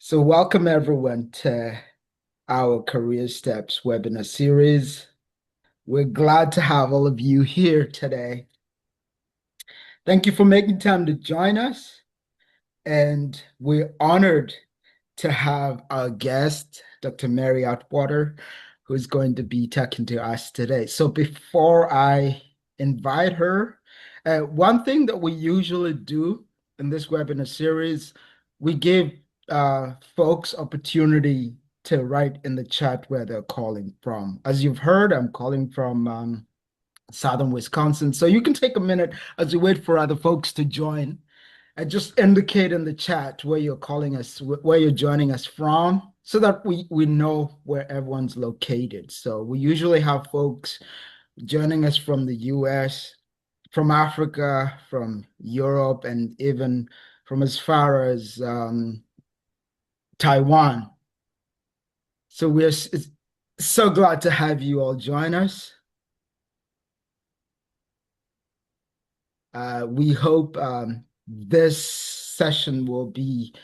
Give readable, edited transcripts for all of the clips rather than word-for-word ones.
So welcome everyone to our Career Steps webinar series. We're glad to have all of you here today. Thank you for making time to join us, and we're honored to have our guest, Dr. Mary Atwater, who's going to be talking to us today. So before I invite her, one thing that we usually do in this webinar series, we give folks opportunity to write in the chat where they're calling from. As you've heard, I'm calling from Southern Wisconsin. So you can take a minute as we wait for other folks to join and just indicate in the chat where you're calling us, where you're joining us from, so that we know where everyone's located. So we usually have folks joining us from the US, from Africa, from Europe, and even from as far as Taiwan. So we're so glad to have you all join us. We hope this session will be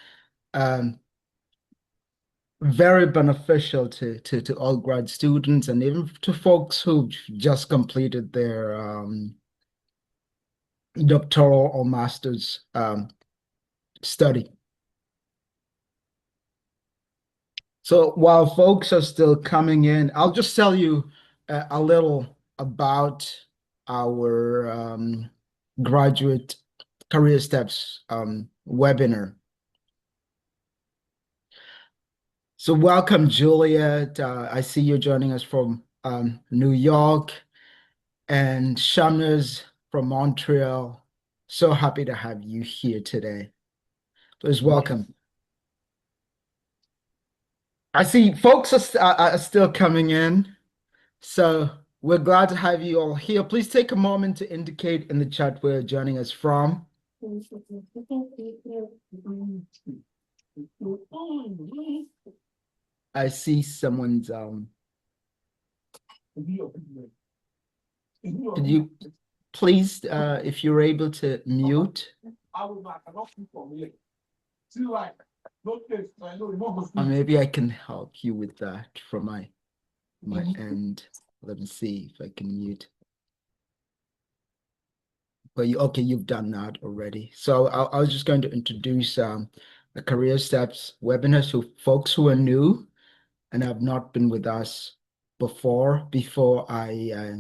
very beneficial to all grad students and even to folks who've just completed their doctoral or master's study. So while folks are still coming in, I'll just tell you a little about our graduate career steps webinar. So welcome, Juliet. I see you're joining us from New York, and Shamners from Montreal. So happy to have you here today. Please welcome. I see folks are still coming in, so we're glad to have you all here. Please take a moment to indicate in the chat where you're joining us from. I see someone's could you please if you're able to mute, or maybe I can help you with that from my end. Let me see if I can mute. But okay, you've done that already. So I was just going to introduce the Career Steps webinar to folks who are new and have not been with us before I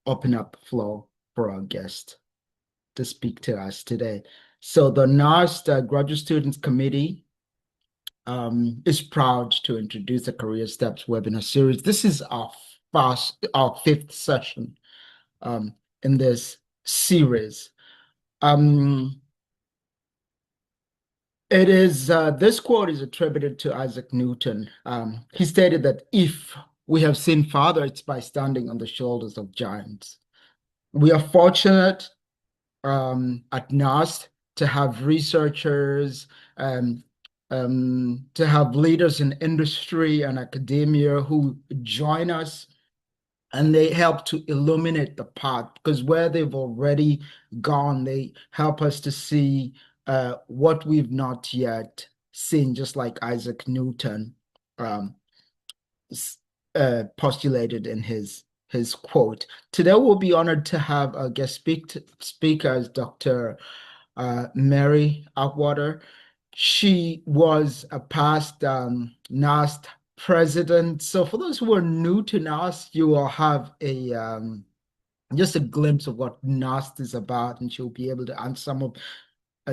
open up the floor for our guest to speak to us today. So the NARST Graduate Students Committee is proud to introduce the Career Steps webinar series. This is our fifth session in this series. It is this quote is attributed to Isaac Newton. He stated that if we have seen farther, it's by standing on the shoulders of giants. We are fortunate at NARST to have researchers, to have leaders in industry and academia who join us, and they help to illuminate the path, because where they've already gone, they help us to see what we've not yet seen, just like Isaac Newton postulated in his quote. Today, we'll be honored to have a guest speaker as Dr. Mary Atwater. She was a past NARST president. So for those who are new to NARST, you will have a just a glimpse of what NARST is about, and she'll be able to answer some of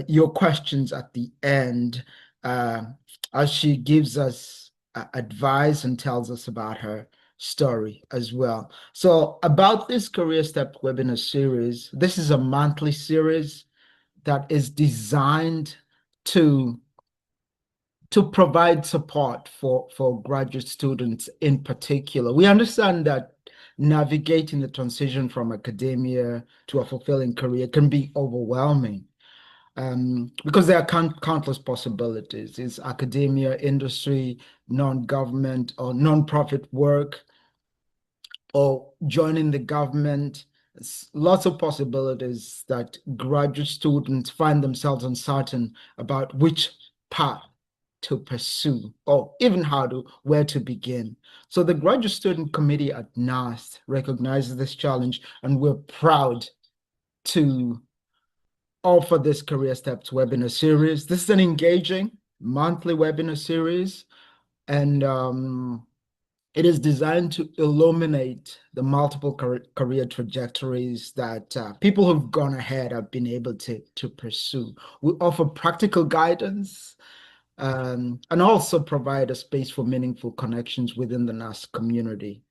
your questions at the end as she gives us advice and tells us about her story as well. So about this Career Step webinar series, this is a monthly series that is designed to provide support for graduate students in particular. We understand that navigating the transition from academia to a fulfilling career can be overwhelming because there are countless possibilities. It's academia, industry, non-government or non-profit work, or joining the government. It's lots of possibilities that graduate students find themselves uncertain about which path to pursue, or even where to begin. So the Graduate Student Committee at NARST recognizes this challenge, and we're proud to offer this Career Steps webinar series. This is an engaging monthly webinar series, and it is designed to illuminate the multiple career trajectories that people who've gone ahead have been able to pursue. We offer practical guidance, and also provide a space for meaningful connections within the NAST community.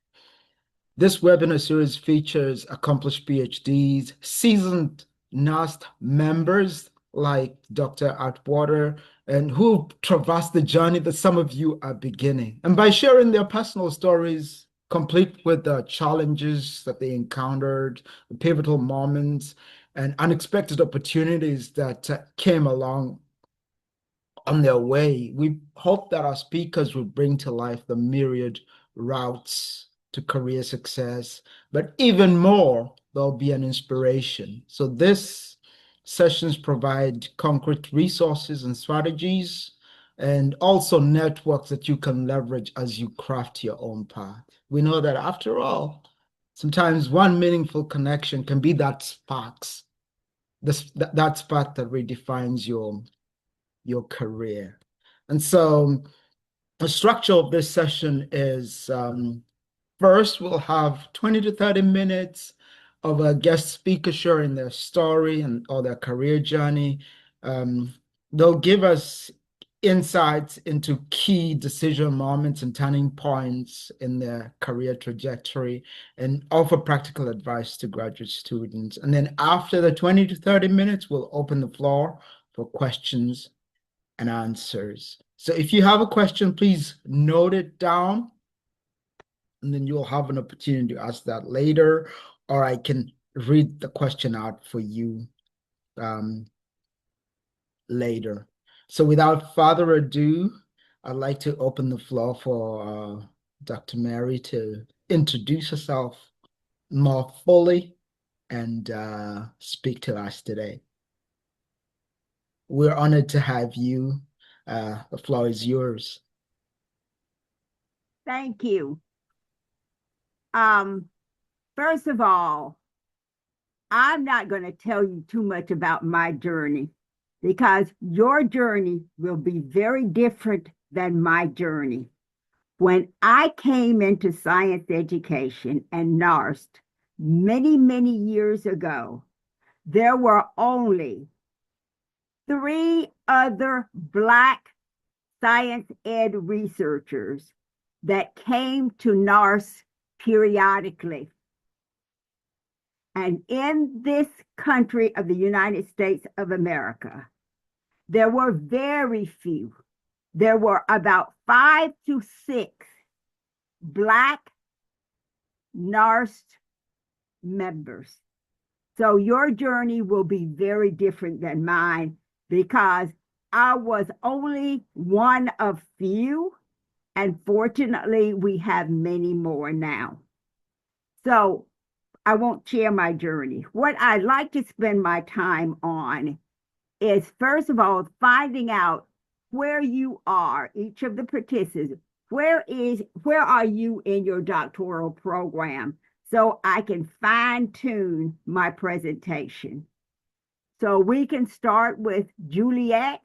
This webinar series features accomplished PhDs, seasoned NAST members like Dr. Atwater, and who traversed the journey that some of you are beginning. And by sharing their personal stories, complete with the challenges that they encountered, the pivotal moments, and unexpected opportunities that came along on their way, we hope that our speakers will bring to life the myriad routes to career success, but even more, there'll be an inspiration. So this sessions provide concrete resources and strategies, and also networks that you can leverage as you craft your own path. We know that after all, sometimes one meaningful connection can be that that spark that redefines your career. And so the structure of this session is first, we'll have 20 to 30 minutes of a guest speaker sharing their story and or their career journey. They'll give us insights into key decision moments and turning points in their career trajectory and offer practical advice to graduate students. And then after the 20 to 30 minutes, we'll open the floor for questions and answers. So if you have a question, please note it down, and then you'll have an opportunity to ask that later, or I can read the question out for you later. So without further ado, I'd like to open the floor for Dr. Mary to introduce herself more fully and speak to us today. We're honored to have you. The floor is yours. Thank you. First of all, I'm not going to tell you too much about my journey because your journey will be very different than my journey. When I came into science education and NARST many, many years ago, there were only 3 other Black science ed researchers that came to NARST periodically. And in this country of the United States of America, there were very few. There were about 5 to 6 Black NARST members. So your journey will be very different than mine because I was only one of few, and fortunately, we have many more now. So I won't share my journey. What I'd like to spend my time on is, first of all, finding out where you are, each of the participants. Where are you in your doctoral program so I can fine tune my presentation? So we can start with Juliet.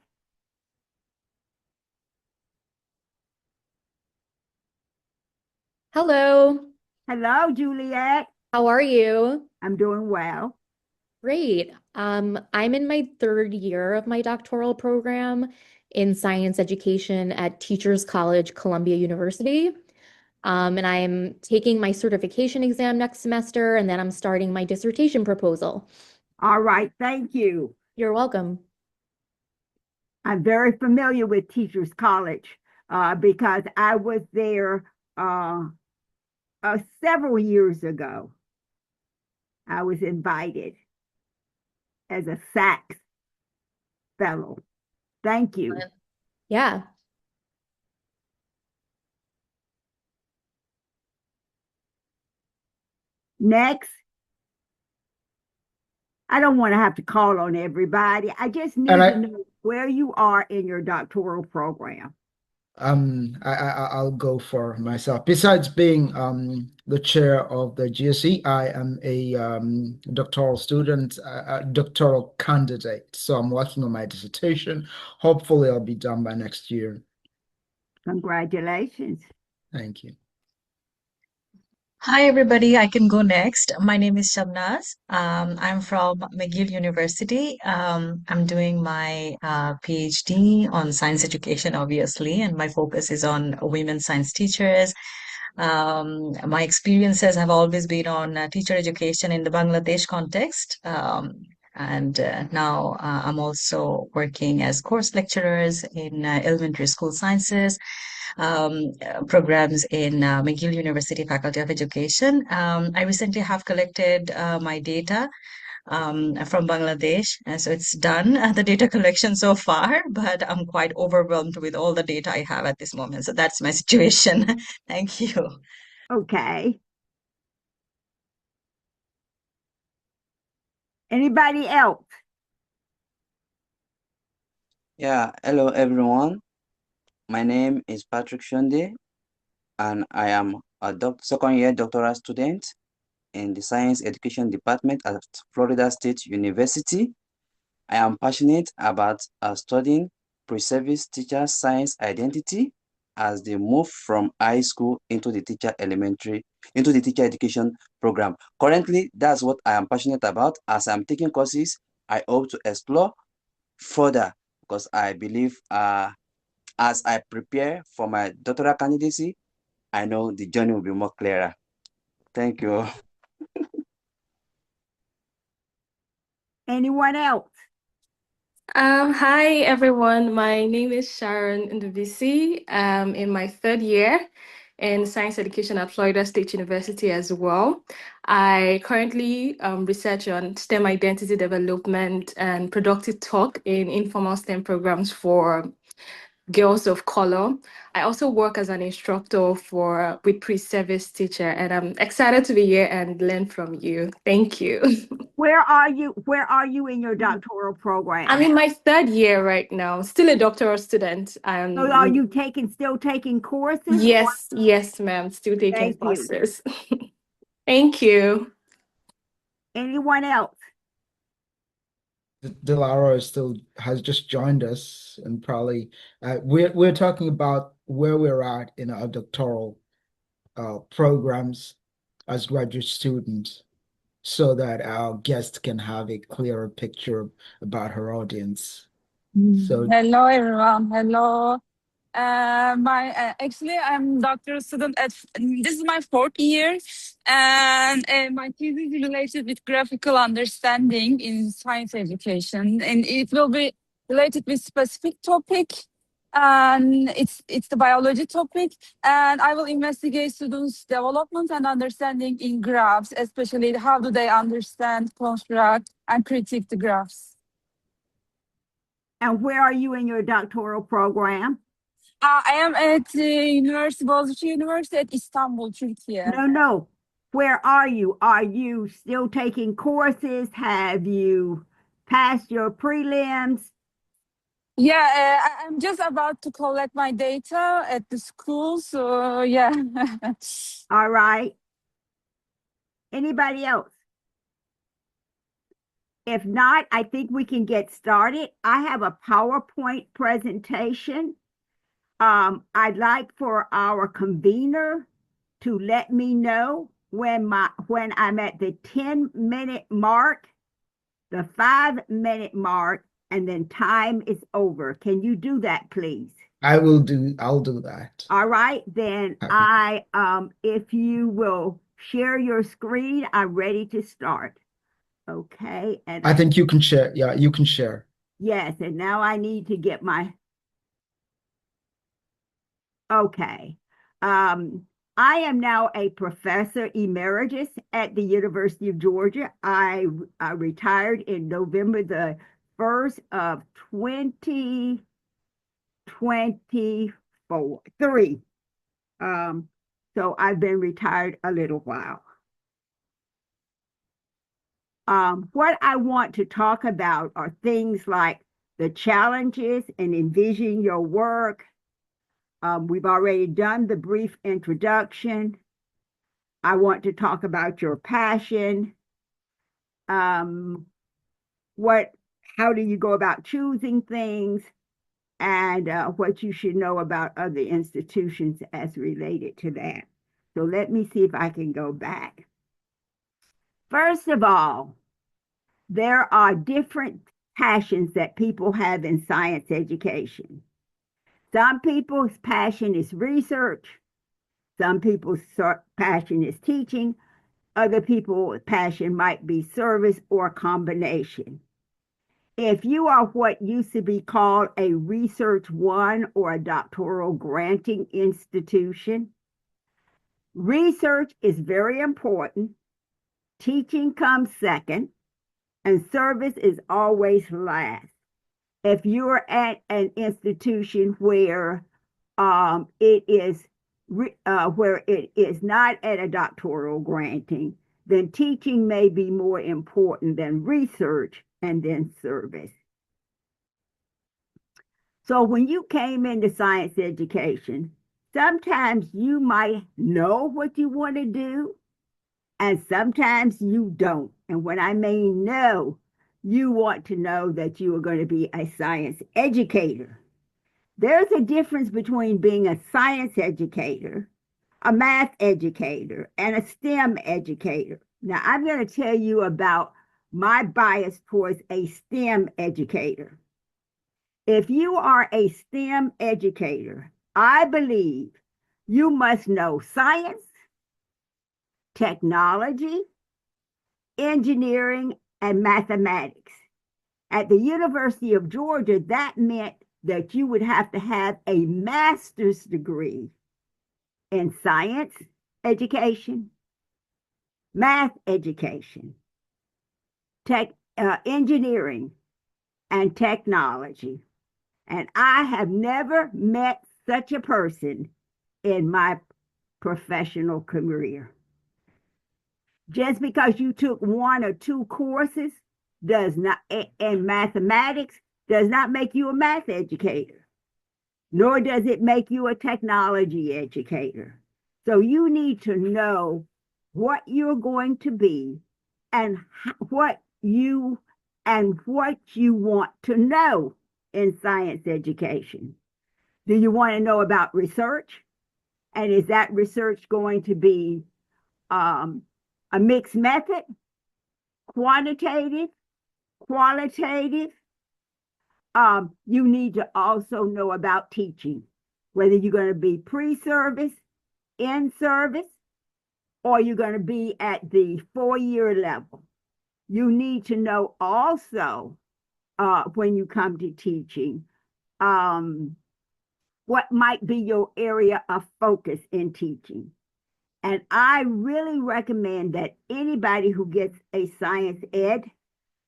Hello, Hello, Juliet. how are you? I'm doing well. Great. I'm in my third year of my doctoral program in science education at Teachers College, Columbia University. And I'm taking my certification exam next semester, and then I'm starting my dissertation proposal. All right, thank you. You're welcome. I'm very familiar with Teachers College because I was there several years ago. I was invited as a SACS fellow. Thank you. Yeah. Next, I don't want to have to call on everybody. I just need to know where you are in your doctoral program. I'll go for myself. Besides being the chair of the GSE, I am a doctoral student, a doctoral candidate. So I'm working on my dissertation. Hopefully, I'll be done by next year. Congratulations. Thank you. Hi, everybody. I can go next. My name is Shabnaz. I'm from McGill University. I'm doing my PhD on science education, obviously, and my focus is on women science teachers. My experiences have always been on teacher education in the Bangladesh context. And now I'm also working as course lecturers in elementary school sciences programs in McGill University Faculty of Education. I recently have collected my data from Bangladesh. So it's done, the data collection so far, but I'm quite overwhelmed with all the data I have at this moment. So that's my situation. Thank you. Okay. Anybody else? Yeah, hello everyone. My name is Patrick Shonde, and I am a second year doctoral student in the Science Education Department at Florida State University. I am passionate about studying pre-service teacher science identity as they move from high school into the teacher education program. Currently, that's what I am passionate about. As I'm taking courses, I hope to explore further because I believe as I prepare for my doctoral candidacy, I know the journey will be more clearer. Thank you. Anyone else? Hi everyone, my name is Sharon Ndubisi. In my third year in science education at Florida State University as well. I currently research on STEM identity development and productive talk in informal STEM programs for girls of color. I also work as an instructor for with pre-service teacher, and I'm excited to be here and learn from you. Thank you. Where are you? Where are you in your doctoral program? I'm in my third year right now, still a doctoral student. So are you still taking courses? Yes, ma'am, still taking Thank you. classes. Thank you. Anyone else? Delara has just joined us, and probably we're talking about where we're at in our doctoral programs as graduate students, so that our guest can have a clearer picture about her audience. So Hello, everyone. Hello. Actually, I'm doctoral student at this is my fourth year, and my thesis is related with graphical understanding in science education, and it will be related with specific topic, and it's the biology topic, and I will investigate students' development and understanding in graphs, especially how do they understand, construct, and critique the graphs. And where are you in your doctoral program? I am at Boğaziçi University at Istanbul, Turkey. No. Where are you? Are you still taking courses? Have you passed your prelims? Yeah, I'm just about to collect my data at the school, so yeah. All right. Anybody else? If not, I think we can get started. I have a PowerPoint presentation. I'd like for our convener to let me know when I'm at the 10-minute mark, the 5-minute mark, and then time is over. Can you do that, please? I'll do that. All right, then if you will share your screen, I'm ready to start. Okay, and I think you can share. Yeah, you can share. yes, and now I need to get my, okay. I am now a professor emeritus at the University of Georgia. I retired in November the 1st of 2023. So I've been retired a little while. What I want to talk about are things like the challenges in envisioning your work, We've already done the brief introduction. I want to talk about your passion. Um, how do you go about choosing things, and what you should know about other institutions as related to that. So let me see if I can go back. First of all, there are different passions that people have in science education. Some people's passion is research. Some people's passion is teaching. Other people's passion might be service or a combination. If you are what used to be called a research one or a doctoral granting institution, research is very important. Teaching comes second, and service is always last. If you're at an institution where it is not at a doctoral granting, then teaching may be more important than research and then service. So when you came into science education, sometimes you might know what you want to do, and sometimes you don't. And when I mean know, you want to know that you are going to be a science educator. There's a difference between being a science educator, a math educator, and a STEM educator. Now, I'm going to tell you about my bias towards a STEM educator. If you are a STEM educator, I believe you must know science, technology, engineering, and mathematics. At the University of Georgia, that meant that you would have to have a master's degree in science education, math education, engineering, and technology. And I have never met such a person in my professional career. Just because you took one or two courses does not in mathematics does not make you a math educator, nor does it make you a technology educator. So you need to know what you're going to be and what you want to know in science education. Do you want to know about research? And is that research going to be a mixed method, quantitative, qualitative? You need to also know about teaching, whether you're going to be pre-service, in service, or you're going to be at the 4-year level. You need to know also, when you come to teaching, what might be your area of focus in teaching. And I really recommend that anybody who gets a science ed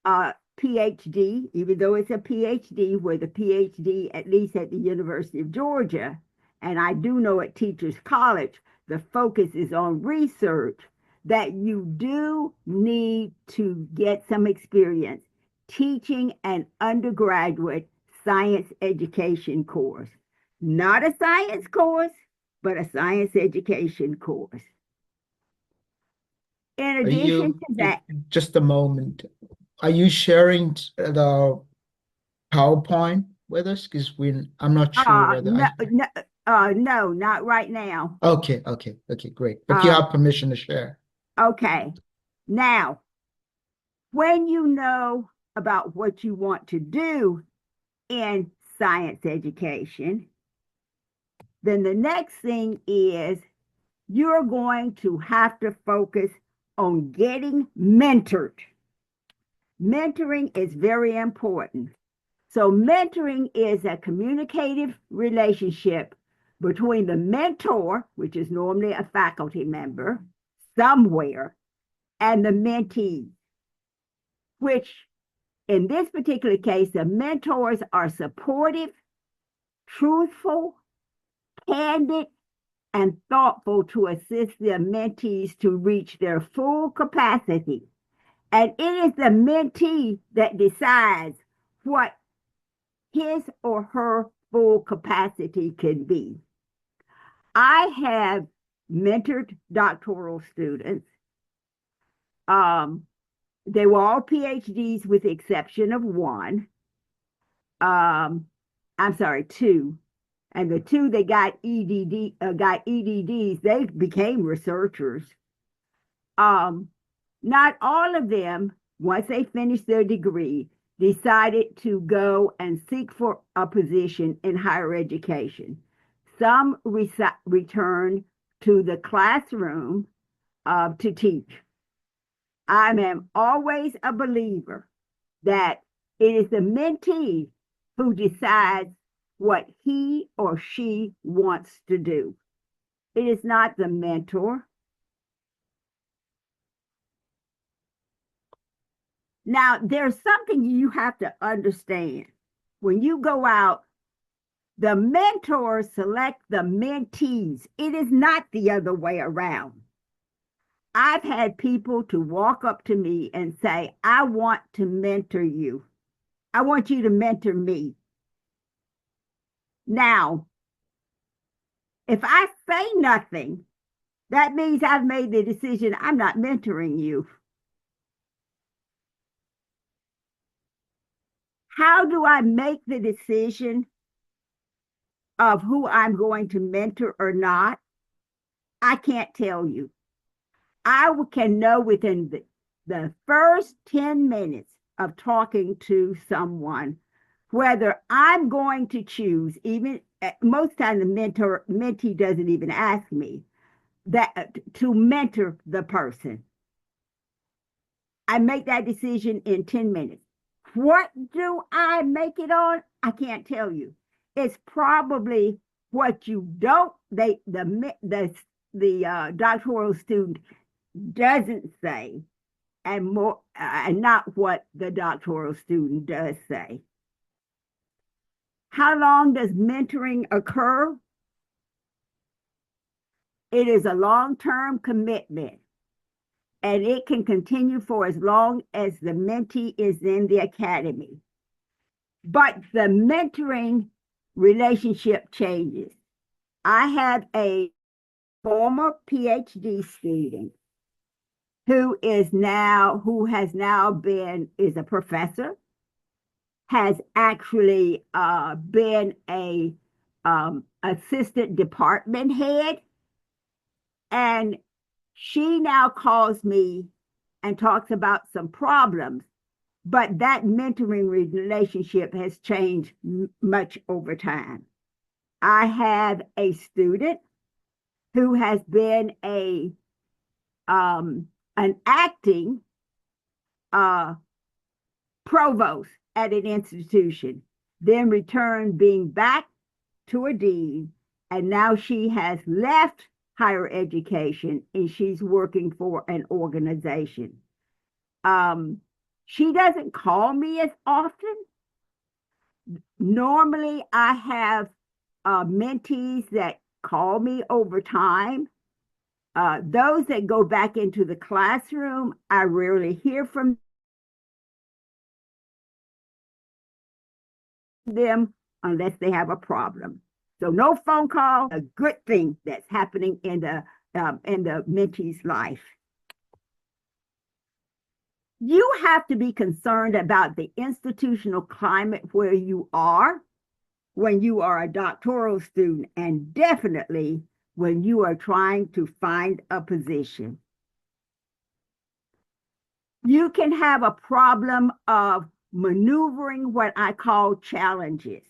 PhD, even though it's a PhD, where the PhD, at least at the University of Georgia, and I do know at Teachers College, the focus is on research, that you do need to get some experience teaching an undergraduate science education course. Not a science course, but a science education course. In addition to that, just a moment. Are you sharing the PowerPoint with us? Because I'm not sure whether no, not right now. Okay, great. But you have permission to share. Okay. Now, when you know about what you want to do in science education, then the next thing is you're going to have to focus on getting mentored. Mentoring is very important. So mentoring is a communicative relationship between the mentor, which is normally a faculty member somewhere, and the mentee, which in this particular case, the mentors are supportive, truthful, candid, and thoughtful to assist their mentees to reach their full capacity. And it is the mentee that decides what his or her full capacity can be. I have mentored doctoral students. They were all PhDs with the exception of one. I'm sorry, two. And the two that got EDDs, they became researchers. Not all of them, once they finished their degree, decided to go and seek for a position in higher education. Some returned to the classroom to teach. I am always a believer that it is the mentee who decides what he or she wants to do. It is not the mentor. Now, there's something you have to understand. When you go out, the mentors select the mentees. It is not the other way around. I've had people to walk up to me and say, I want to mentor you. I want you to mentor me. Now, if I say nothing, that means I've made the decision I'm not mentoring you. How do I make the decision of who I'm going to mentor or not? I can't tell you. I can know within the first 10 minutes of talking to someone whether I'm going to choose, even most times the mentee doesn't even ask me that to mentor the person. I make that decision in 10 minutes. What do I make it on? I can't tell you. It's probably what you don't, the doctoral student doesn't say, and more, and not what the doctoral student does say. How long does mentoring occur? It is a long-term commitment, and it can continue for as long as the mentee is in the academy. But the mentoring relationship changes. I have a former PhD student who has now been, is a professor, has actually been a assistant department head, and she now calls me and talks about some problems, but that mentoring relationship has changed much over time. I have a student who has been an acting provost at an institution, then returned being back to a dean, and now she has left higher education and she's working for an organization. She doesn't call me as often. Normally, I have mentees that call me over time. Those that go back into the classroom, I rarely hear from them unless they have a problem. So no phone call, a good thing that's happening in the mentee's life. You have to be concerned about the institutional climate where you are when you are a doctoral student, and definitely when you are trying to find a position. You can have a problem of maneuvering what I call challenges.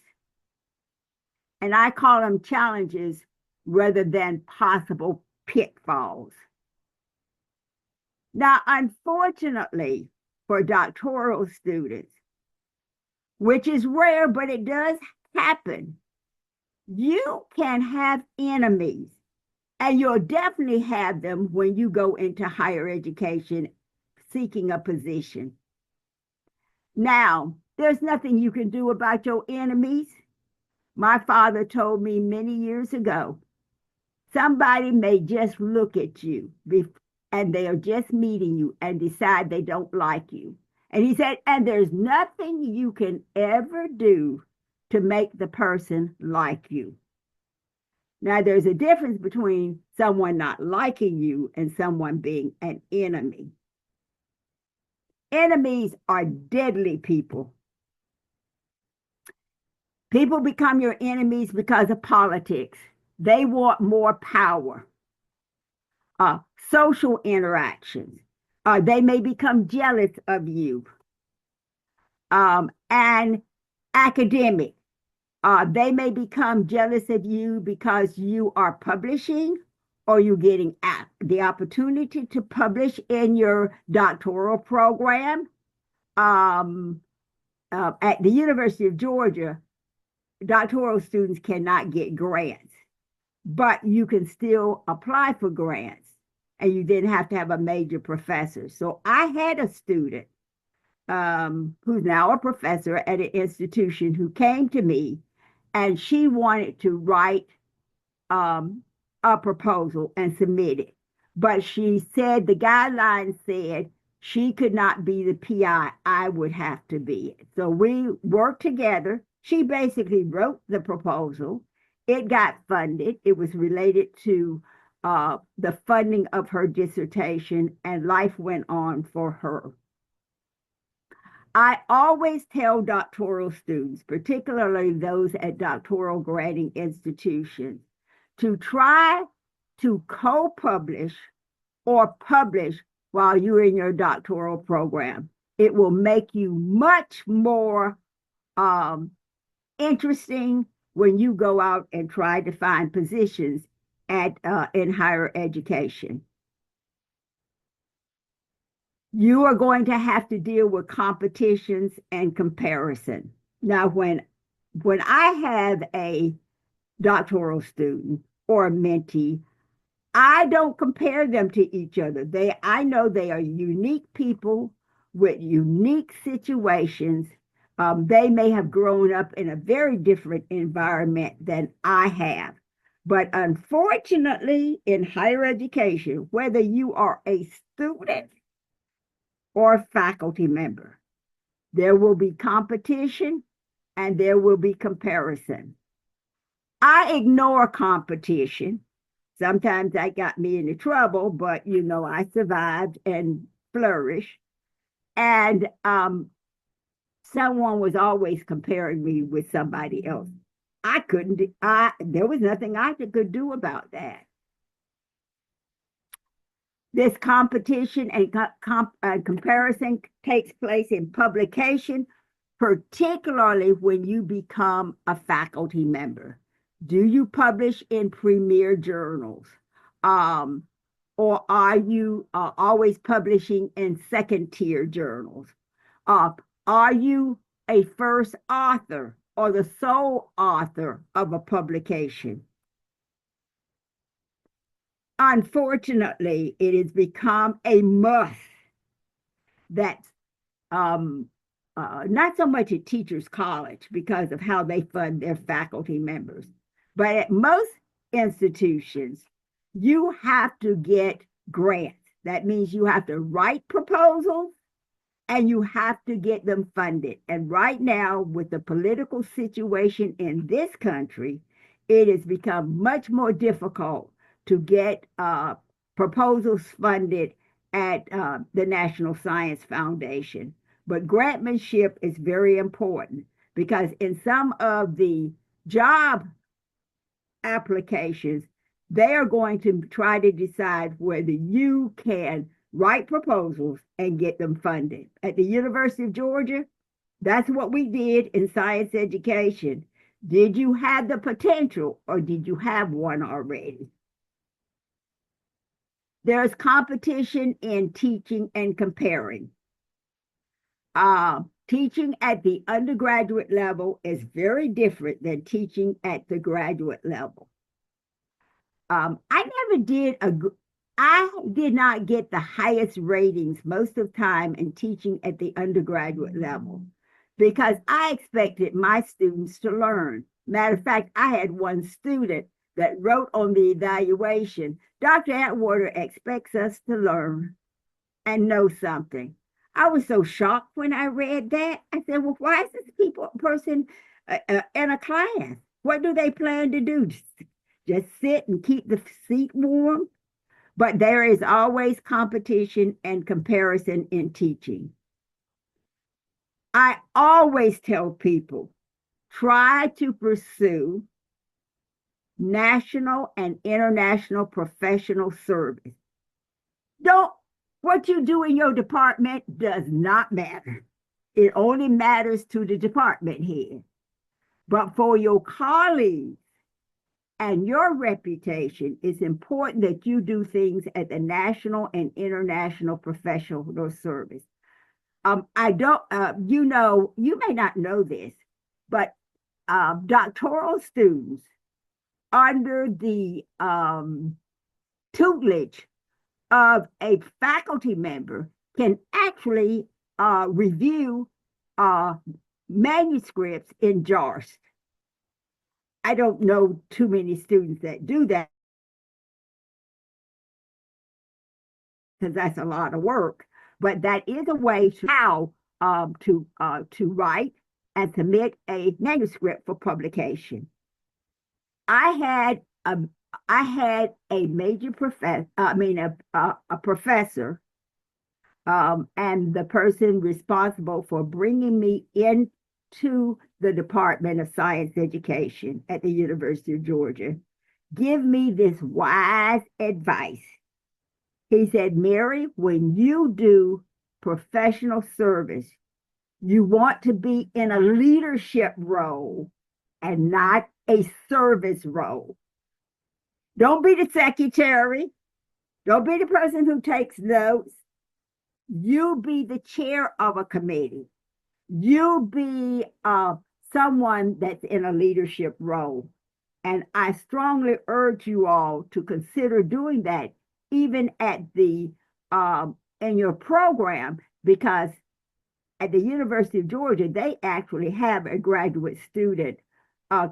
And I call them challenges rather than possible pitfalls. Now, unfortunately, for doctoral students, which is rare, but it does happen, you can have enemies, and you'll definitely have them when you go into higher education seeking a position. Now, there's nothing you can do about your enemies. My father told me many years ago, somebody may just look at you and they are just meeting you and decide they don't like you. And he said, and there's nothing you can ever do to make the person like you. Now, there's a difference between someone not liking you and someone being an enemy. Enemies are deadly people. People become your enemies because of politics. They want more power. Social interactions. They may become jealous of you. And academic. They may become jealous of you because you are publishing or you're getting the opportunity to publish in your doctoral program. At the University of Georgia, doctoral students cannot get grants, but you can still apply for grants and you didn't have to have a major professor. So I had a student who's now a professor at an institution who came to me and she wanted to write a proposal and submit it. But she said the guidelines said she could not be the PI, I would have to be it. So we worked together. She basically wrote the proposal. It got funded. It was related to the funding of her dissertation, and life went on for her. I always tell doctoral students, particularly those at doctoral granting institutions, to try to co-publish or publish while you're in your doctoral program. It will make you much more interesting when you go out and try to find positions in higher education. You are going to have to deal with competitions and comparison. Now, when I have a doctoral student or a mentee, I don't compare them to each other. I know they are unique people with unique situations. They may have grown up in a very different environment than I have. But unfortunately, in higher education, whether you are a student or a faculty member, there will be competition and there will be comparison. I ignore competition. Sometimes that got me into trouble, but I survived and flourished. And someone was always comparing me with somebody else. There was nothing I could do about that. This competition and comparison takes place in publication, particularly when you become a faculty member. Do you publish in premier journals? Or are you always publishing in second-tier journals? Are you a first author or the sole author of a publication? Unfortunately, it has become a must that's not so much at Teachers College because of how they fund their faculty members, but at most institutions, you have to get grants. That means you have to write proposals and you have to get them funded. And right now, with the political situation in this country, it has become much more difficult to get proposals funded at the National Science Foundation. But grantmanship is very important because in some of the job applications, they are going to try to decide whether you can write proposals and get them funded. At the University of Georgia, that's what we did in science education. Did you have the potential or did you have one already? There's competition in teaching and comparing. Teaching at the undergraduate level is very different than teaching at the graduate level. I did not get the highest ratings most of the time in teaching at the undergraduate level because I expected my students to learn. Matter of fact, I had one student that wrote on the evaluation, Dr. Atwater expects us to learn and know something. I was so shocked when I read that. I said, well, why is this person in a class? What do they plan to do? Just sit and keep the seat warm. But there is always competition and comparison in teaching. I always tell people, try to pursue national and international professional service. What you do in your department does not matter. It only matters to the department head. But for your colleagues and your reputation, it's important that you do things at the national and international professional service. I don't, you may not know this, but doctoral students under the tutelage of a faculty member can actually review manuscripts in JARST. I don't know too many students that do that because that's a lot of work, but that is a way to how to write and submit a manuscript for publication. I had a major professor, a professor, and the person responsible for bringing me into the Department of Science Education at the University of Georgia give me this wise advice. He said, Mary, when you do professional service, you want to be in a leadership role and not a service role. Don't be the secretary. Don't be the person who takes notes. You be the chair of a committee. You be someone that's in a leadership role. And I strongly urge you all to consider doing that, even at the in your program, because at the University of Georgia, they actually have a graduate student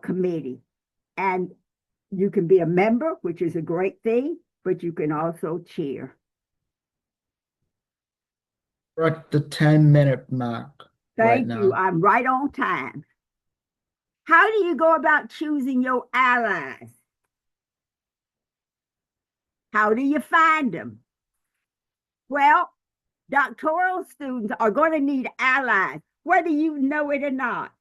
committee. And you can be a member, which is a great thing, but you can also chair. We're at the 10-minute mark right Thank you. now. I'm right on time. How do you go about choosing your allies? How do you find them? Well, doctoral students are going to need allies, whether you know it or not.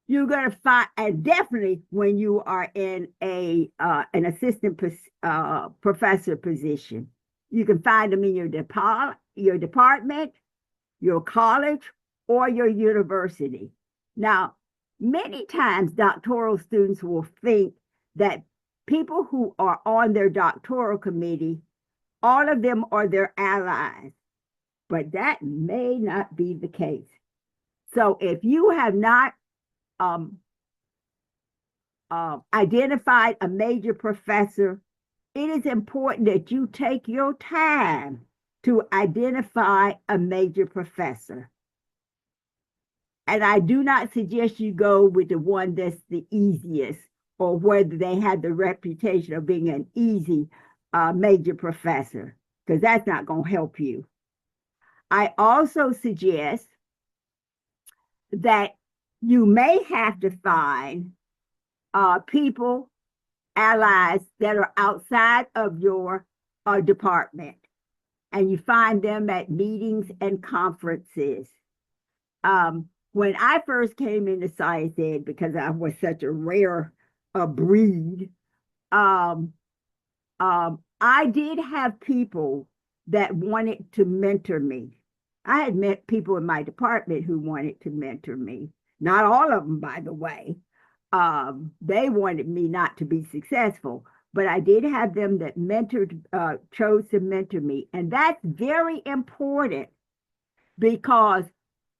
You're going to find, and definitely when you are in an assistant professor position, you can find them in your department, your college, or your university. Now, many times doctoral students will think that people who are on their doctoral committee, all of them are their allies, but that may not be the case. So if you have not identified a major professor, it is important that you take your time to identify a major professor. And I do not suggest you go with the one that's the easiest or whether they have the reputation of being an easy major professor, because that's not going to help you. I also suggest that you may have to find people, allies that are outside of your department, and you find them at meetings and conferences. When I first came into science ed, because I was such a rare breed, I did have people that wanted to mentor me. I had met people in my department who wanted to mentor me. Not all of them, by the way. They wanted me not to be successful, but I did have them that chose to mentor me. And that's very important, because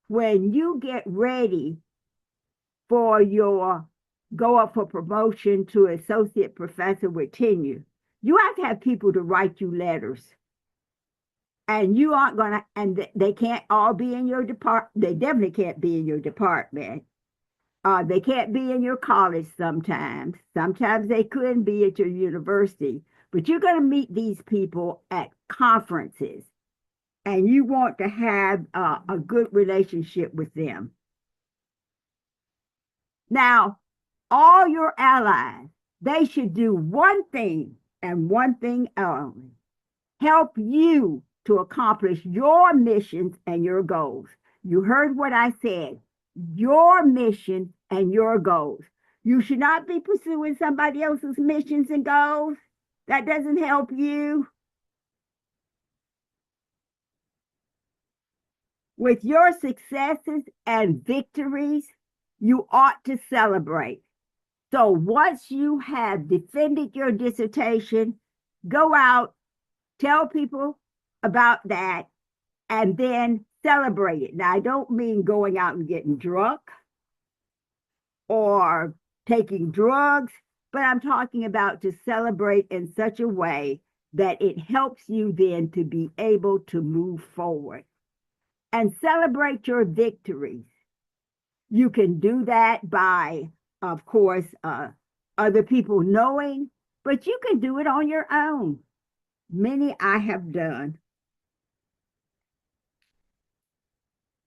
when you get ready for your go up for promotion to associate professor with tenure, you have to have people to write you letters. And you aren't going to, and they can't all be in your department. They definitely can't be in your department. They can't be in your college sometimes. Sometimes they couldn't be at your university. But you're going to meet these people at conferences, and you want to have a good relationship with them. Now, all your allies, they should do one thing and one thing only: help you to accomplish your missions and your goals. You heard what I said: your mission and your goals. You should not be pursuing somebody else's missions and goals. That doesn't help you. With your successes and victories, you ought to celebrate. So once you have defended your dissertation, go out, tell people about that, and then celebrate it. Now, I don't mean going out and getting drunk or taking drugs, but I'm talking about to celebrate in such a way that it helps you then to be able to move forward and celebrate your victories. You can do that by, of course, other people knowing, but you can do it on your own. Many I have done.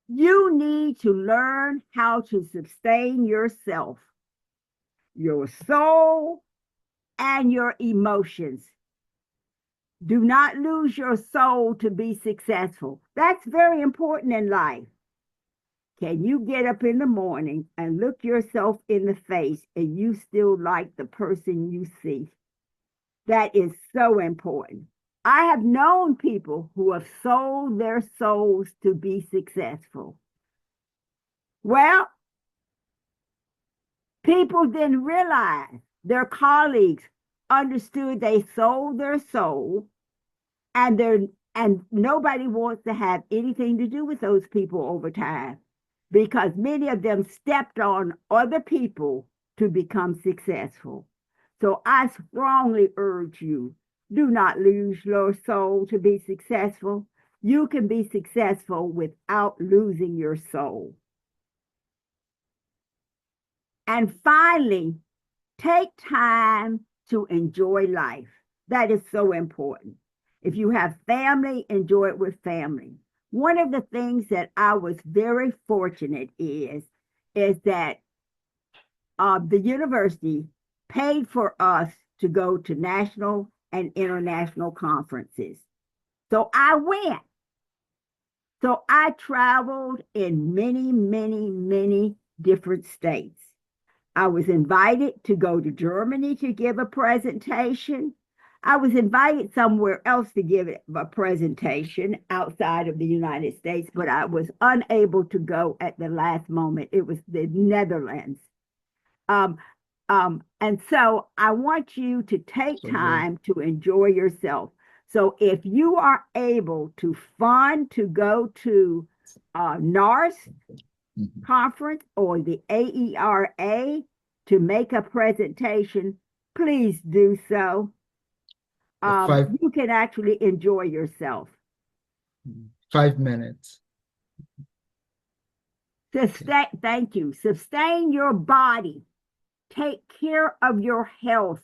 You need to learn how to sustain yourself, your soul, and your emotions. Do not lose your soul to be successful. That's very important in life. Can you get up in the morning and look yourself in the face and you still like the person you see? That is so important. I have known people who have sold their souls to be successful. Well, people didn't realize their colleagues understood they sold their soul, and nobody wants to have anything to do with those people over time, because many of them stepped on other people to become successful. So I strongly urge you, do not lose your soul to be successful. You can be successful without losing your soul. And finally, take time to enjoy life. That is so important. If you have family, enjoy it with family. One of the things that I was very fortunate is that the university paid for us to go to national and international conferences. So I went. So I traveled in many, many, many different states. I was invited to go to Germany to give a presentation. I was invited somewhere else to give a presentation outside of the United States, but I was unable to go at the last moment. It was the Netherlands. And so I want you to take time to enjoy yourself. So if you are able to fund to go to NARST conference or the AERA to make a presentation, please do so. You can actually enjoy yourself. 5 minutes. Thank you. Sustain your body. Take care of your health.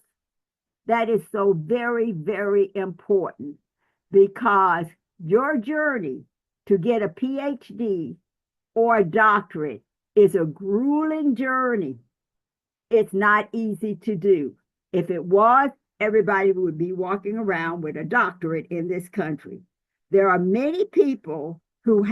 That is so very, very important, because your journey to get a PhD or a doctorate is a grueling journey. It's not easy to do. If it was, everybody would be walking around with a doctorate in this country. There are many people who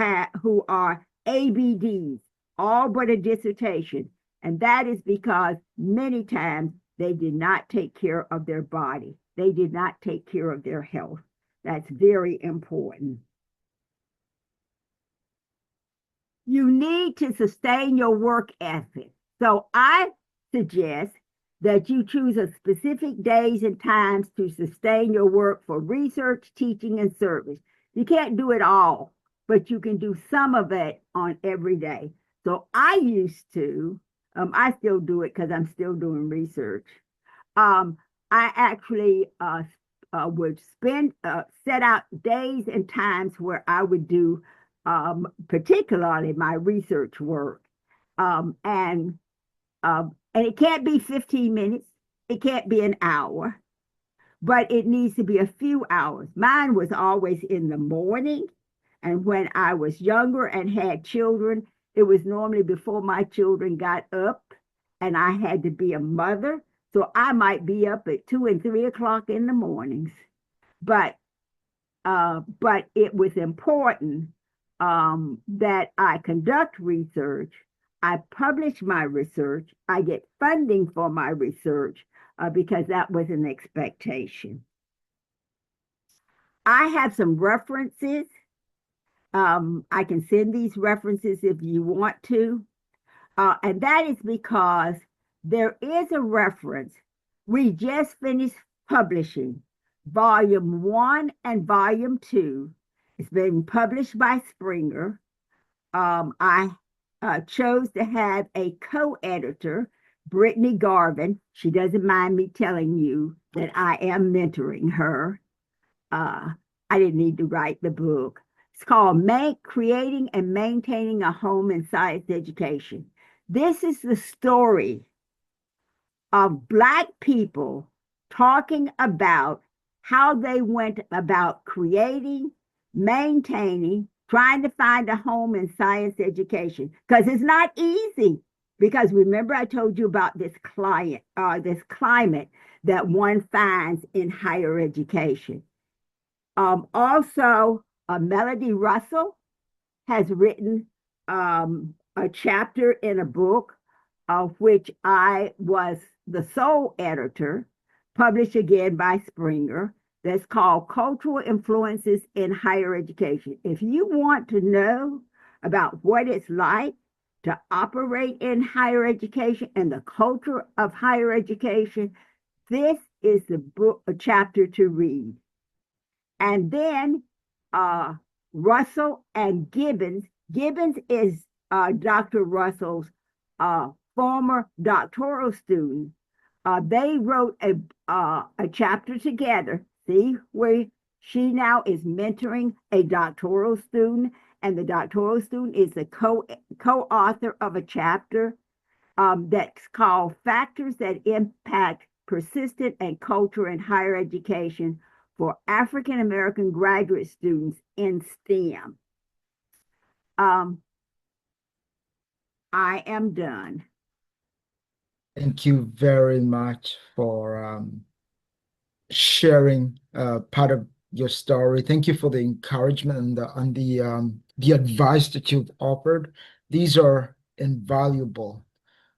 are ABDs, all but a dissertation, and that is because many times they did not take care of their body. They did not take care of their health. That's very important. You need to sustain your work ethic. So I suggest that you choose a specific days and times to sustain your work for research, teaching, and service. You can't do it all, but you can do some of it on every day. So I used to, I still do it because I'm still doing research. I actually would set out days and times where I would do particularly my research work. And it can't be 15 minutes. It can't be an hour, but it needs to be a few hours. Mine was always in the morning. And when I was younger and had children, it was normally before my children got up and I had to be a mother, so I might be up at 2 and 3 o'clock in the mornings. But it was important that I conduct research. I publish my research. I get funding for my research because that was an expectation. I have some references. I can send these references if you want to. And that is because there is a reference. We just finished publishing volume 1 and volume 2. It's been published by Springer. I chose to have a co-editor, Brittany Garvin. She doesn't mind me telling you that I am mentoring her. I didn't need to write the book. It's called Creating and Maintaining a Home in Science Education. This is the story of Black people talking about how they went about creating, maintaining, trying to find a home in science education. Because it's not easy. Because remember, I told you about this climate that one finds in higher education. Also, Melody Russell has written a chapter in a book of which I was the sole editor, published again by Springer, that's called Cultural Influences in Higher Education. If you want to know about what it's like to operate in higher education and the culture of higher education, this is the book, a chapter to read. And then Russell and Gibbons. Gibbons is Dr. Russell's former doctoral student. They wrote a chapter together. See where she now is mentoring a doctoral student, and the doctoral student is the co-author of a chapter that's called Factors That Impact Persistent and Culture in Higher Education for African American graduate students in STEM. I am done. Thank you very much for sharing part of your story. Thank you for the encouragement and the advice that you've offered. These are invaluable.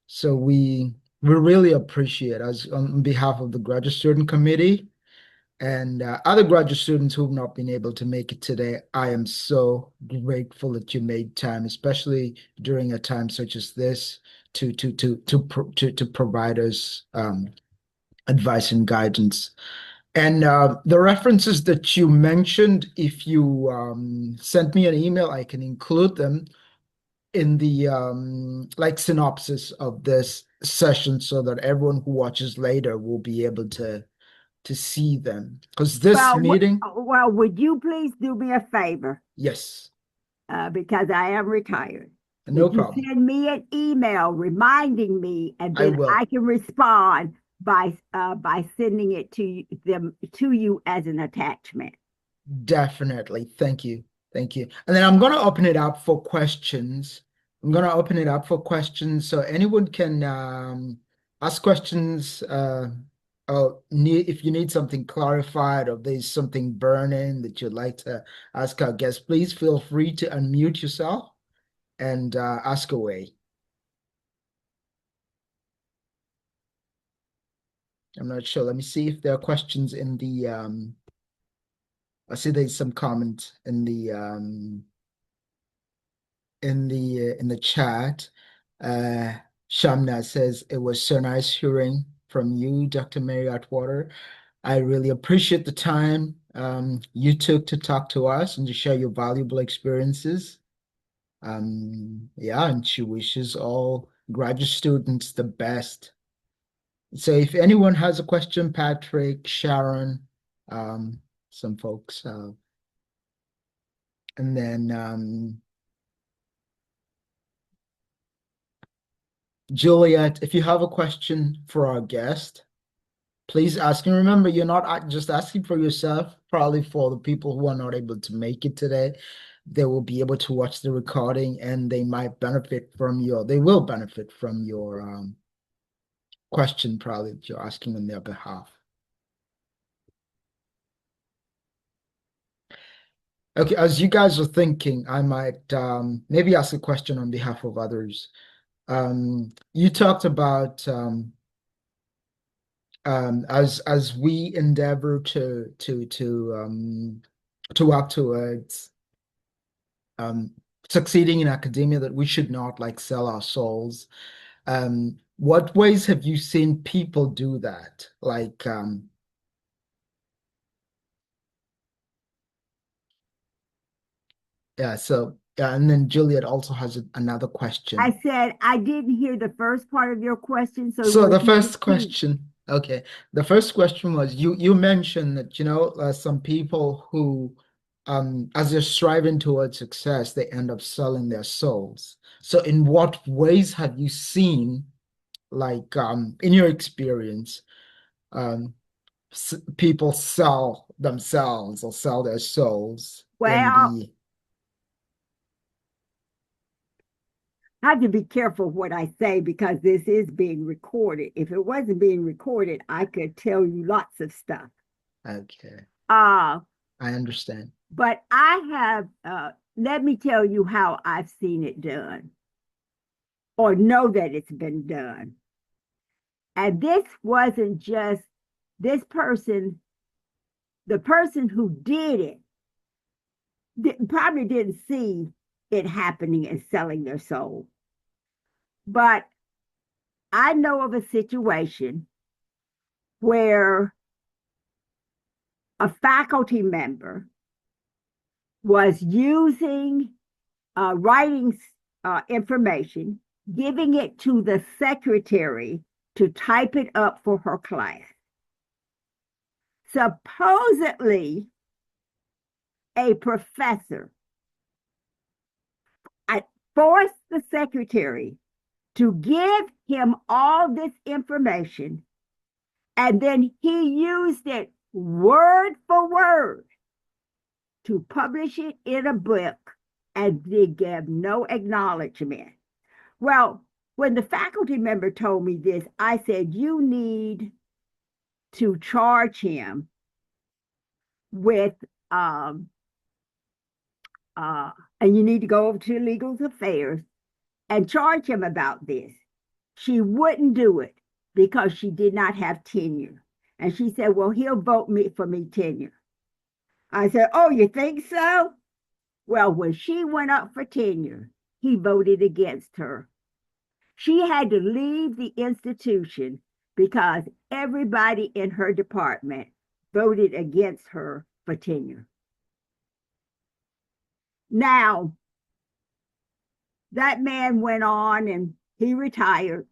So we really appreciate, as on behalf of the graduate student committee and other graduate students who've not been able to make it today. I am so grateful that you made time, especially during a time such as this, to provide us advice and guidance. And the references that you mentioned, if you sent me an email, I can include them in the like synopsis of this session so that everyone who watches later will be able to see them. Because this meeting, Well, would you please do me a favor? yes, Because I am retired. no Would you problem. send me an email reminding me, and I then will. I can respond by sending it to you as an attachment. Definitely. Thank you. Thank you. And then I'm going to open it up for questions. So anyone can ask questions. If you need something clarified or there's something burning that you'd like to ask our guests, please feel free to unmute yourself and ask away. I'm not sure. Let me see if there are questions in the I see there's some comment in the chat. Shamna says it was so nice hearing from you, Dr. Mary Atwater. I really appreciate the time you took to talk to us and to share your valuable experiences. Yeah, and she wishes all graduate students the best. So if anyone has a question, Patrick, Sharon, some folks, and then Juliet, if you have a question for our guest, please ask. And remember, you're not just asking for yourself, probably for the people who are not able to make it today. They will be able to watch the recording and they might benefit from they will benefit from question probably that you're asking on their behalf. Okay, as you guys are thinking, I might maybe ask a question on behalf of others. You talked about as we endeavor to work towards succeeding in academia, that we should not like sell our souls. What ways have you seen people do that? Like yeah, so yeah, and then Juliet also has another question. I said I didn't hear the first part of your question, so So would the you first repeat? question, okay, the first question was you mentioned that some people who as they're striving towards success, they end up selling their souls. So in what ways have you seen, like in your experience, um people sell themselves or sell their souls in Well, the I have to be careful what I say because this is being recorded. If it wasn't being recorded, I could tell you lots of stuff. okay, Uh, I understand. but I have, let me tell you how I've seen it done or know that it's been done. And this wasn't just this person, the person who did it probably didn't see it happening and selling their soul. But I know of a situation where a faculty member was using writing information, giving it to the secretary to type it up for her class. Supposedly, a professor forced the secretary to give him all this information, and then he used it word for word to publish it in a book, and they gave no acknowledgement. Well, when the faculty member told me this, I said, you need to charge him with, and you need to go over to legal affairs and charge him about this. She wouldn't do it because she did not have tenure. And she said, well, he'll vote for me tenure. I said, oh, you think so? Well, when she went up for tenure, he voted against her. She had to leave the institution because everybody in her department voted against her for tenure. Now, that man went on and he retired.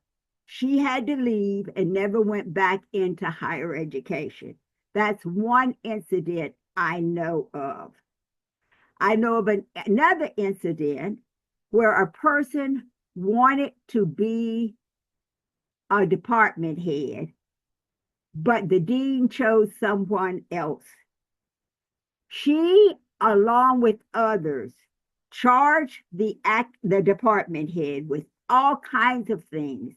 She had to leave and never went back into higher education. That's one incident I know of. I know of another incident where a person wanted to be a department head, but the dean chose someone else. She, along with others, charged the department head with all kinds of things,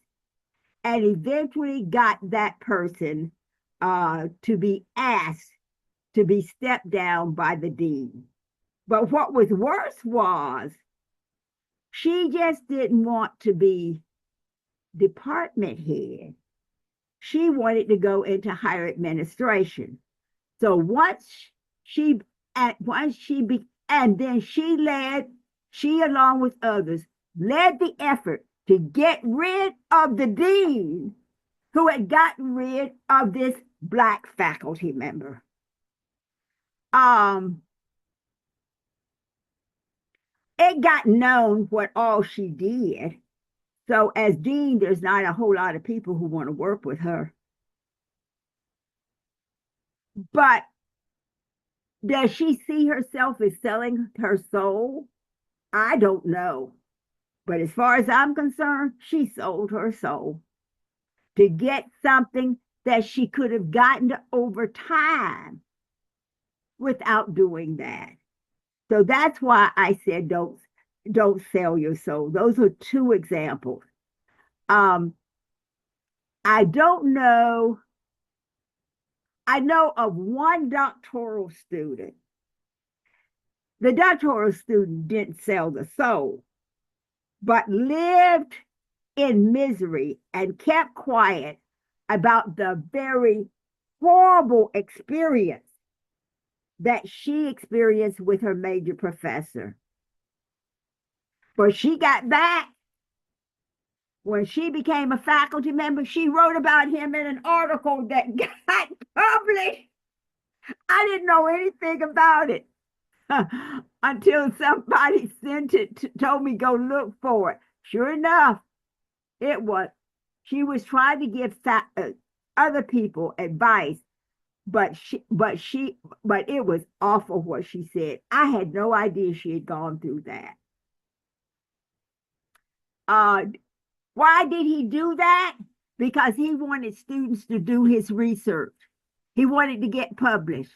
and eventually got that person to be asked to be stepped down by the dean. But what was worse was she just didn't want to be department head. She wanted to go into higher administration. So and then she along with others led the effort to get rid of the dean who had gotten rid of this Black faculty member. It got known what all she did. So as dean, there's not a whole lot of people who want to work with her. But does she see herself as selling her soul? I don't know. But as far as I'm concerned, she sold her soul to get something that she could have gotten over time without doing that. So that's why I said don't sell your soul. Those are two examples. Um, I don't know. I know of one doctoral student. The doctoral student didn't sell the soul, but lived in misery and kept quiet about the very horrible experience that she experienced with her major professor. But she got back. When she became a faculty member, she wrote about him in an article that got published. I didn't know anything about it until somebody sent it, told me go look for it. Sure enough, it was. She was trying to give other people advice, but it was awful what she said. I had no idea she had gone through that. Why did he do that? Because he wanted students to do his research. He wanted to get published.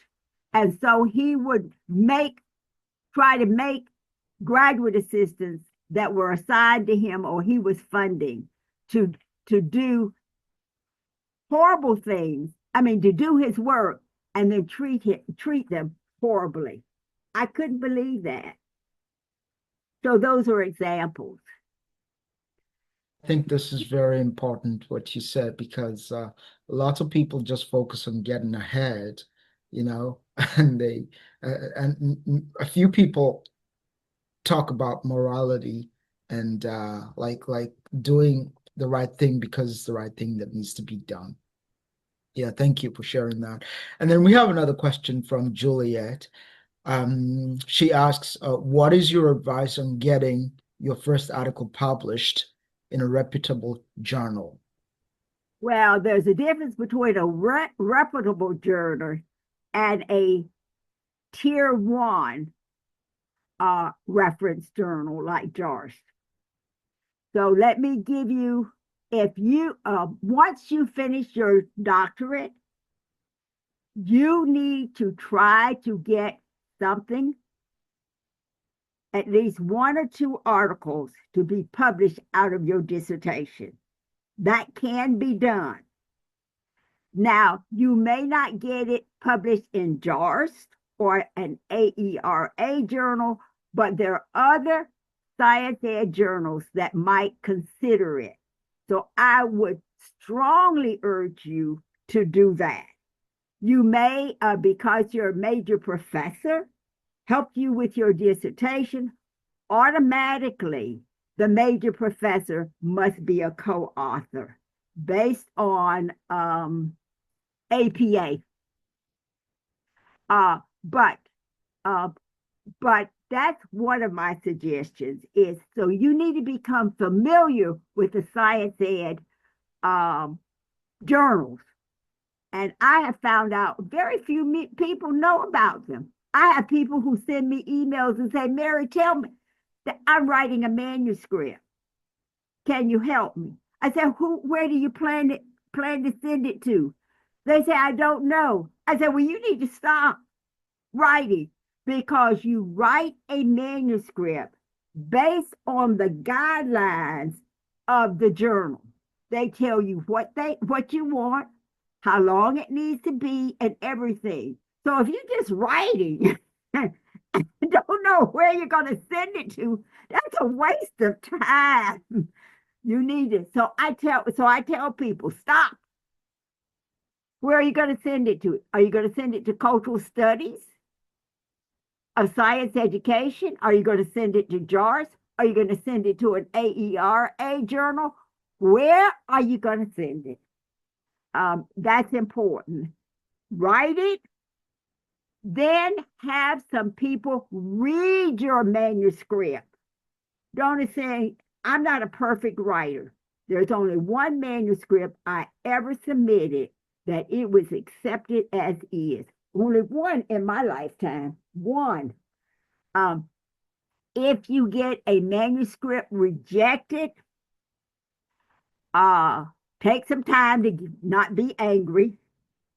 And so he would try to make graduate assistants that were assigned to him or he was funding to do horrible things. I mean, to do his work and then treat them horribly. I couldn't believe that. So those are examples. I think this is very important what you said because lots of people just focus on getting ahead, and a few people talk about morality and like doing the right thing because it's the right thing that needs to be done. Yeah, thank you for sharing that. And then we have another question from Juliet. She asks, what is your advice on getting your first article published in a reputable journal? Well, there's a difference between a reputable journal and a tier one reference journal like NARST. So let me give you, if you, once you finish your doctorate, you need to try to get something, at least one or two articles to be published out of your dissertation. That can be done. Now, you may not get it published in JARST or an AERA journal, but there are other science ed journals that might consider it. So I would strongly urge you to do that. You may, because you're a major professor, help you with your dissertation. Automatically, the major professor must be a co-author based on APA. But that's one of my suggestions is so you need to become familiar with the science ed journals. And I have found out very few people know about them. I have people who send me emails and say, Mary, tell me that I'm writing a manuscript. Can you help me? I said, where do you plan to send it to? They say, I don't know. I said, well, you need to stop writing because you write a manuscript based on the guidelines of the journal. They tell you what you want, how long it needs to be, and everything. So if you're just writing and don't know where you're going to send it to, that's a waste of time. You need it. So I tell people, stop. Where are you going to send it to? Are you going to send it to cultural studies? A science education? Are you going to send it to JARS? Are you going to send it to an AERA journal? Where are you going to send it? That's important. Write it, then have some people read your manuscript. Don't say, I'm not a perfect writer. There's only one manuscript I ever submitted that it was accepted as is. Only one in my lifetime. One. If you get a manuscript rejected, take some time to not be angry,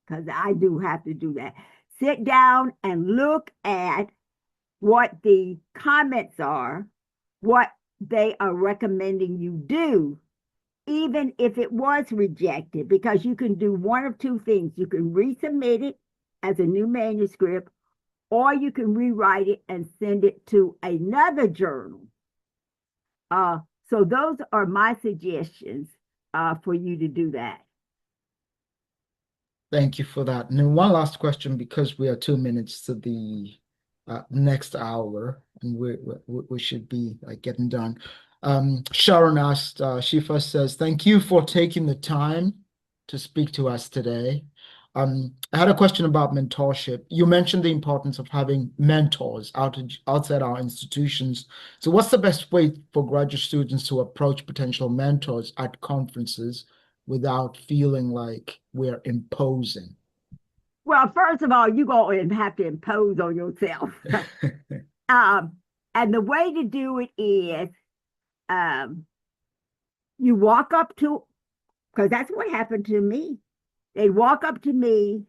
because I do have to do that. Sit down and look at what the comments are, what they are recommending you do, even if it was rejected, because you can do one of two things. You can resubmit it as a new manuscript, or you can rewrite it and send it to another journal. So those are my suggestions for you to do that. Thank you for that. And then one last question, because we are 2 minutes to the next hour, and we should be like getting done. Sharon asked, she first says, "Thank you for taking the time to speak to us today. I had a question about mentorship. You mentioned the importance of having mentors outside our institutions. So what's the best way for graduate students to approach potential mentors at conferences without feeling like we're imposing?" Well, first of all, you're going to have to impose on yourself. And the way to do it is you walk up to, because that's what happened to me. They walk up to me,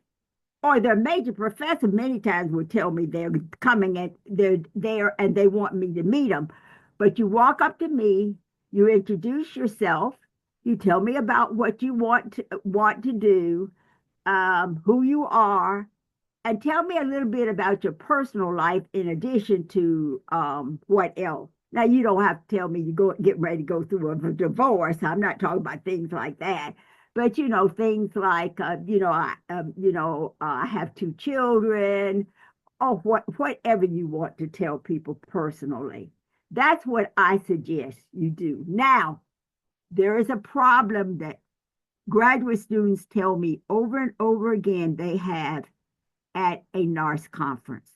or their major professor many times would tell me they're coming and they're there and they want me to meet them. But you walk up to me, you introduce yourself, you tell me about what you want to do, who you are, and tell me a little bit about your personal life in addition to what else. Now, you don't have to tell me you get ready to go through a divorce. I'm not talking about things like that. But things like I have 2 children, or whatever you want to tell people personally. That's what I suggest you do. Now, there is a problem that graduate students tell me over and over again they have at a NARST conference.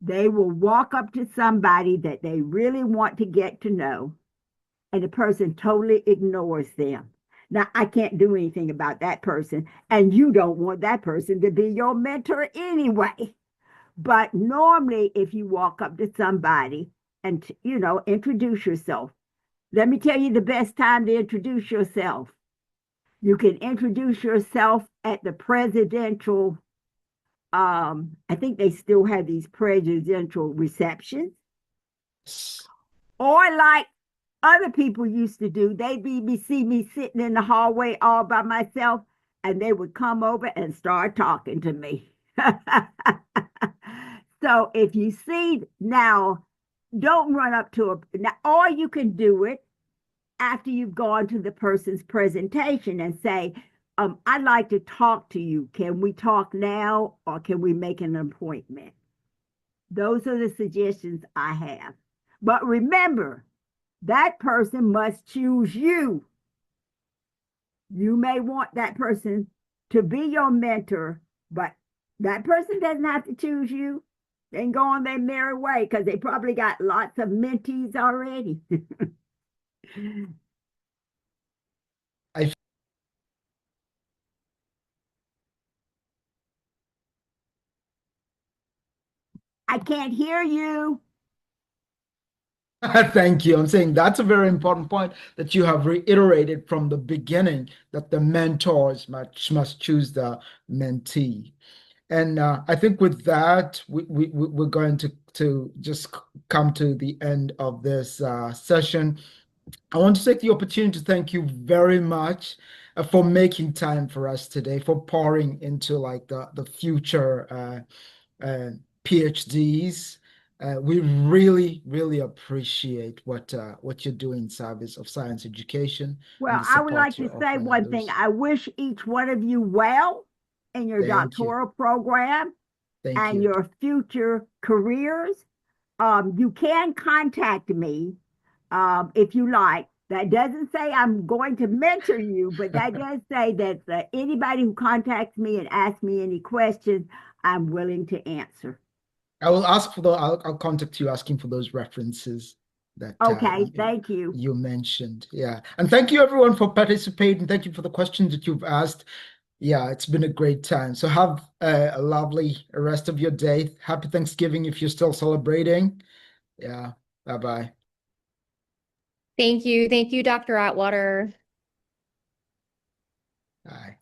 They will walk up to somebody that they really want to get to know, and the person totally ignores them. Now, I can't do anything about that person, and you don't want that person to be your mentor anyway. But normally, if you walk up to somebody and, introduce yourself, let me tell you the best time to introduce yourself. You can introduce yourself at the presidential, I think they still have these presidential receptions. Or like other people used to do, they'd see me sitting in the hallway all by myself, and they would come over and start talking to me. So if you see now, don't run up to or you can do it after you've gone to the person's presentation and say, I'd like to talk to you. Can we talk now, or can we make an appointment? Those are the suggestions I have. But remember, that person must choose you. You may want that person to be your mentor, but that person doesn't have to choose you. They can go on their merry way because they probably got lots of mentees already. I I can't hear you. Thank you. I'm saying that's a very important point that you have reiterated from the beginning, that the mentors must choose the mentee. And I think with that, we're going to just come to the end of this session. I want to take the opportunity to thank you very much for making time for us today, for pouring into like the future PhDs. We really, really appreciate what you're doing in service of science education and Well, the I would like support to you're say offering one thing. others. I wish each one of you well in your Thank you. doctoral program Thank and you. your future careers. You can contact me if you like. That doesn't say I'm going to mentor you, but that does say that anybody who contacts me and asks me any questions, I'm willing to answer. I will ask for I'll contact you asking for those references that Okay, thank you. you mentioned. Yeah. And thank you everyone for participating. Thank you for the questions that you've asked. Yeah, it's been a great time. So have a lovely rest of your day. Happy Thanksgiving if you're still celebrating. Yeah. Bye-bye. Thank you. Thank you, Dr. Atwater. Bye.